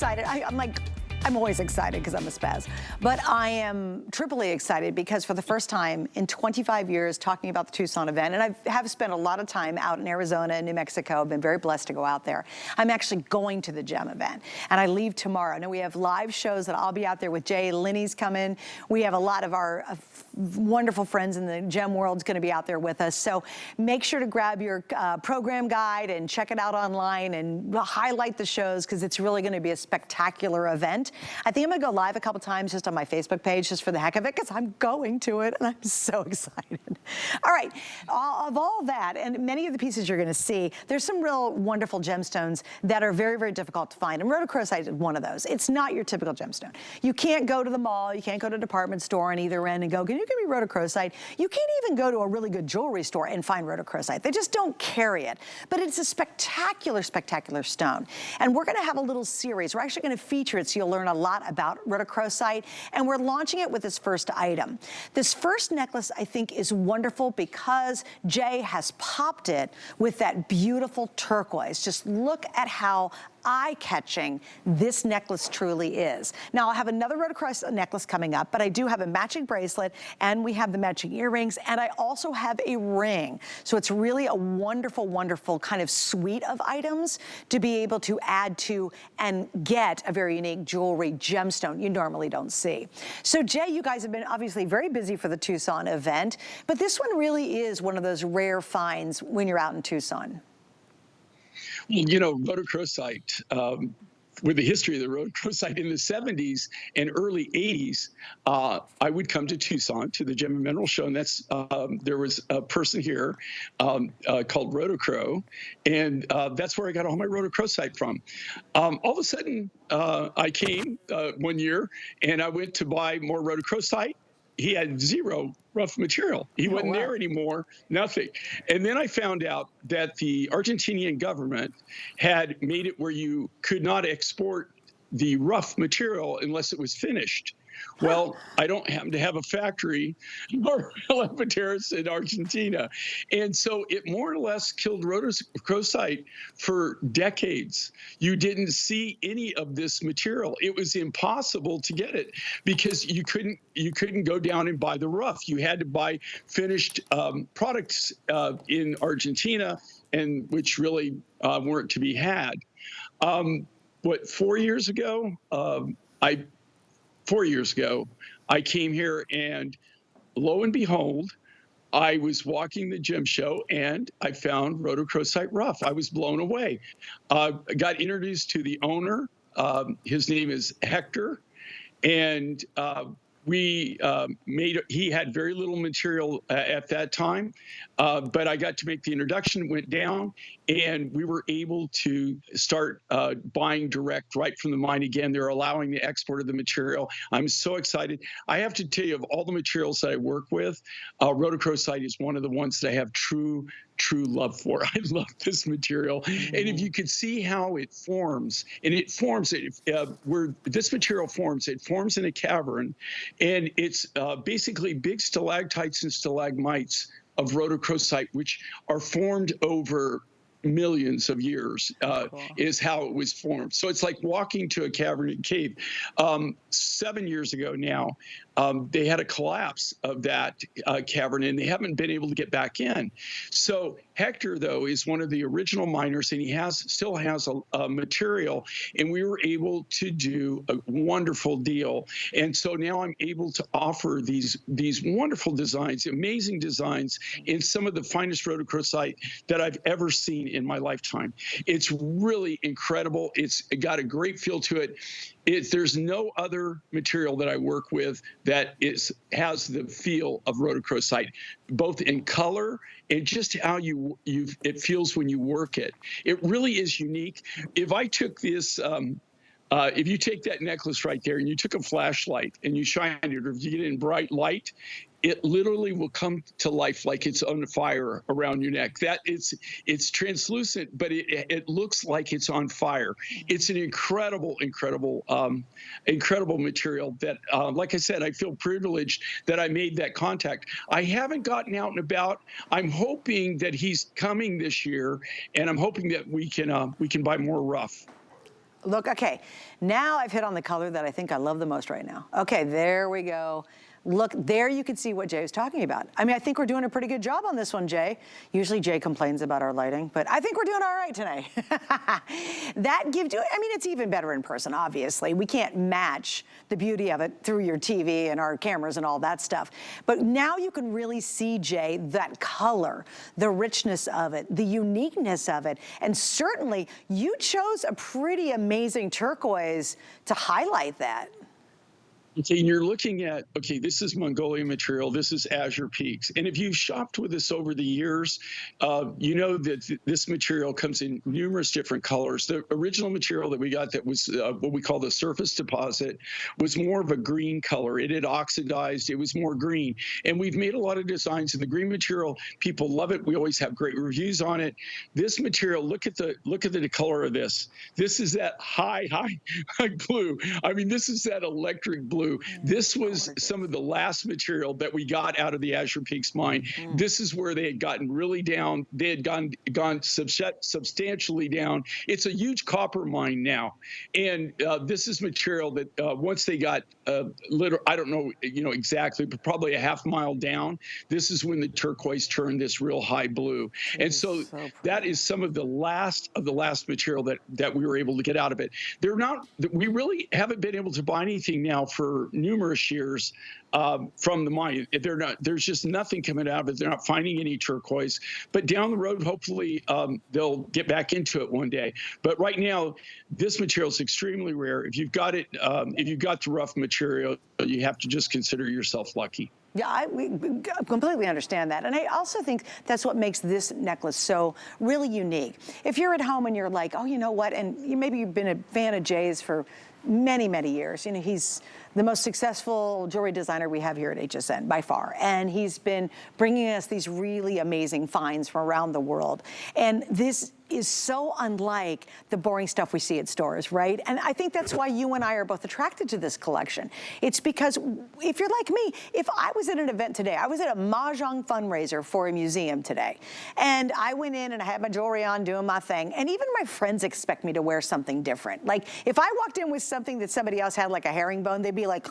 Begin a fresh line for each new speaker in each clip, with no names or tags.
Excited. I'm always excited because I'm a spaz, but I am triply excited because for the first time in 25 years talking about the Tucson event, and I have spent a lot of time out in Arizona and New Mexico. I've been very blessed to go out there. I'm actually going to the GEM event, and I leave tomorrow. Now we have live shows that I'll be out there with Jay. Lenny's coming. We have a lot of our wonderful friends in the GEM world's going to be out there with us. So make sure to grab your program guide and check it out online and highlight the shows because it's really going to be a spectacular event. I think I'm gonna go live a couple times just on my Facebook page just for the heck of it because I'm going to it and I'm so excited. All right, of all that and many of the pieces you're gonna see, there's some real wonderful gemstones that are very, very difficult to find, and rhodochrosite is one of those. It's not your typical gemstone. You can't go to the mall, you can't go to a department store on either end and go, can you give me rhodochrosite? You can't even go to a really good jewelry store and find rhodochrosite. They just don't carry it. But it's a spectacular, spectacular stone. And we're gonna have a little series. We're actually gonna feature it so you'll learn a lot about rhodochrosite, and we're launching it with this first item. This first necklace, I think, is wonderful because Jay has popped it with that beautiful turquoise. Just look at how eye-catching this necklace truly is. Now, I'll have another rhodochrosite necklace coming up, but I do have a matching bracelet, and we have the matching earrings, and I also have a ring. So it's really a wonderful, wonderful kind of suite of items to be able to add to and get a very unique jewelry gemstone you normally don't see. So Jay, you guys have been obviously very busy for the Tucson event, but this one really is one of those rare finds when you're out in Tucson.
You know, rhodochrosite, with the history of the rhodochrosite in the 70s and early 80s, I would come to Tucson to the Gem and Mineral Show, and that's there was a person here called Rhodocro, and that's where I got all my rhodochrosite from. All of a sudden, I came one year, and I went to buy more rhodochrosite. He had zero rough material. He wasn't there anymore, nothing. And then I found out that the Argentinian government had made it where you could not export the rough material unless it was finished. Well, I don't happen to have a factory or Lempiteris in Argentina. And so it more or less killed rhodochrosite for decades. You didn't see any of this material. It was impossible to get it because you couldn't go down and buy the rough. You had to buy finished products in Argentina, and which really weren't to be had. 4 years ago, 4 years ago, I came here, and lo and behold, I was walking the gem show and I found rhodochrosite rough. I was blown away. I got introduced to the owner. His name is Hector, and he had very little material at that time, but I got to make the introduction, went down, and we were able to start buying direct right from the mine again. They're allowing the export of the material. I'm so excited. I have to tell you, of all the materials that I work with, rhodochrosite is one of the ones that I have true love for. I love this material. Mm-hmm. And if you could see how it forms, and it forms, where this material forms, it forms in a cavern, and it's basically big stalactites and stalagmites of rhodochrosite, which are formed over millions of years, is how it was formed. So it's like walking to a cavern and cave. 7 years ago now, they had a collapse of that cavern, and they haven't been able to get back in. So Hector, though, is one of the original miners, and he still has a material, and we were able to do a wonderful deal. And so now I'm able to offer these wonderful designs, amazing designs, in some of the finest rhodochrosite that I've ever seen in my lifetime. It's really incredible. It's got a great feel to it. There's no other material that I work with that has the feel of rhodochrosite, both in color and just how it feels when you work it. It really is unique. If I took this, if you take that necklace right there and you took a flashlight and you shine it, or if you get it in bright light, it literally will come to life like it's on fire around your neck. It's translucent, but it looks like it's on fire. It's an incredible material that, like I said, I feel privileged that I made that contact. I haven't gotten out and about. I'm hoping that he's coming this year, and I'm hoping that we can buy more rough.
Look, okay, now I've hit on the color that I think I love the most right now. Okay, there we go. Look, there you can see what Jay was talking about. I mean, I think we're doing a pretty good job on this one, Jay. Usually Jay complains about our lighting, but I think we're doing all right tonight. That gives you, I mean, it's even better in person, obviously. We can't match the beauty of it through your TV and our cameras and all that stuff. But now you can really see, Jay, that color, the richness of it, the uniqueness of it. And certainly you chose a pretty amazing turquoise to highlight that.
Okay, and you're looking at, okay, this is Mongolian material, this is Azure Peaks. And if you've shopped with us over the years, you know that this material comes in numerous different colors. The original material that we got that was what we call the surface deposit was more of a green color. It had oxidized, it was more green. And we've made a lot of designs in the green material. People love it. We always have great reviews on it. This material, look at the color of this. This is that high blue. I mean, this is that electric blue. This was some of the last material that we got out of the Azure Peaks mine. This is where they had gotten really down. They had gone substantially down. It's a huge copper mine now. And this is material that once they got I don't know, exactly, but probably a half mile down, this is when the turquoise turned this real high blue. And so that is some of the last material that we were able to get out of it. We really haven't been able to buy anything now for numerous years from the mine. There's just nothing coming out of it. They're not finding any turquoise, but down the road, hopefully they'll get back into it one day. But right now, this material is extremely rare. If you've got it, if you've got the rough material, you have to just consider yourself lucky.
Yeah, we completely understand that. And I also think that's what makes this necklace so really unique. If you're at home and you're like, oh, you know what, and maybe you've been a fan of Jay's for many, many years. He's the most successful jewelry designer we have here at HSN by far. And he's been bringing us these really amazing finds from around the world. And this is so unlike the boring stuff we see at stores, right? And I think that's why you and I are both attracted to this collection. It's because if you're like me, if I was at an event today, I was at a Mahjong fundraiser for a museum today, and I went in and I had my jewelry on doing my thing, and even my friends expect me to wear something different. Like if I walked in with something that somebody else had, like a herringbone, they'd be like,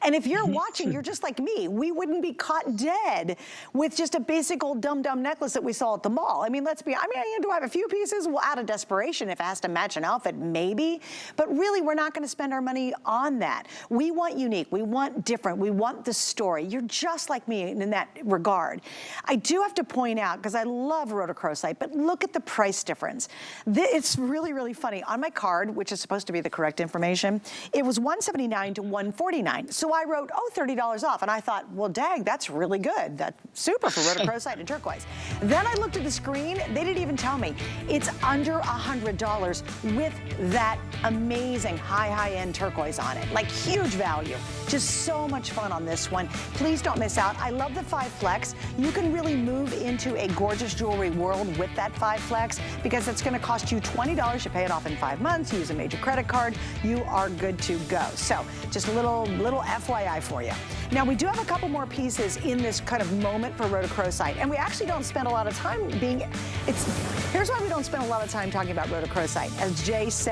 and if you're watching, you're just like me. We wouldn't be caught dead with just a basic old dumb necklace that we saw at the mall. I mean, do I have a few pieces? Well, out of desperation, if it has to match an outfit, maybe. But really, we're not going to spend our money on that. We want unique. We want different. We want the story. You're just like me in that regard. I do have to point out, because I love rhodochrosite, but look at the price difference. It's really, really funny. On my card, which is supposed to be the correct information, it was $179 to $149. So I wrote, oh, $30 off. And I thought, well, dang, that's really good. That's super for rhodochrosite and turquoise. Then I looked at the screen. They didn't even tell me. It's under $100 with that amazing high-end turquoise on it. Like huge value. Just so much fun on this one. Please don't miss out. I love the 5 Flex. You can really move into a gorgeous jewelry world with that 5 Flex because it's going to cost you $20. You pay it off in 5 months. Use a major credit card. You are good to go. So just a little FYI for you. Now, we do have a couple more pieces in this kind of moment for rhodochrosite, and we actually don't spend a lot of time here's why we don't spend a lot of time talking about rhodochrosite. As Jay said,